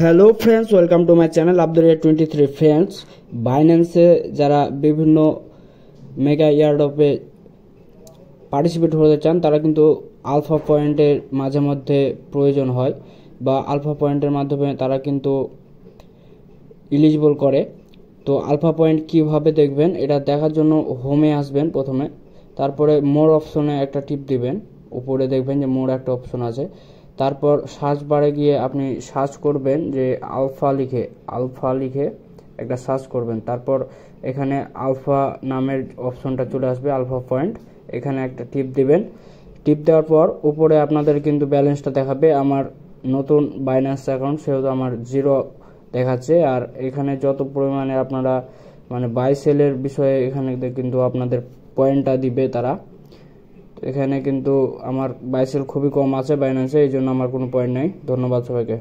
Hello friends, welcome to my channel আব্দুরিয়া23 friends. বাইন্যান্সে যারা বিভিন্ন মেগা ইয়ারড্রপে পার্টিসিপেট হতে চান তারা কিন্তু আলফা পয়েন্টের মাঝে মধ্যে প্রয়োজন হয় বা আলফা পয়েন্টের মাধ্যমে তারা কিন্তু এলিজিবল করে। তো আলফা পয়েন্ট কিভাবে দেখবেন এটা দেখার জন্য হোমে আসবেন প্রথমে, তারপরে মোর অপশনে একটা টিপ দিবেন। উপরে দেখবেন যে মোর একটা অপশন আছে, তারপর সার্চ বারে গিয়ে আপনি সার্চ করবেন যে আলফা লিখে একটা সার্চ করবেন। তারপর এখানে আলফা নামের অপশনটা চলে আসবে, আলফা পয়েন্ট, এখানে একটা টিপ দিবেন। টিপ দেওয়ার পর উপরে আপনাদের কিন্তু ব্যালেন্সটা দেখাবে। আমার নতুন বাইন্যান্স অ্যাকাউন্ট সেহেতু আমার 0 দেখাচ্ছে। আর এখানে যত পরিমাণে আপনারা বাই সেলের বিষয়ে এখানে কিন্তু আপনাদের পয়েন্টটা দিবে তারা। এখানে কিন্তু আমার বাই সেল খুবই কম আছে বাইন্যান্সে, এই জন্য আমার কোনো পয়েন্ট নেই। ধন্যবাদ সবাইকে।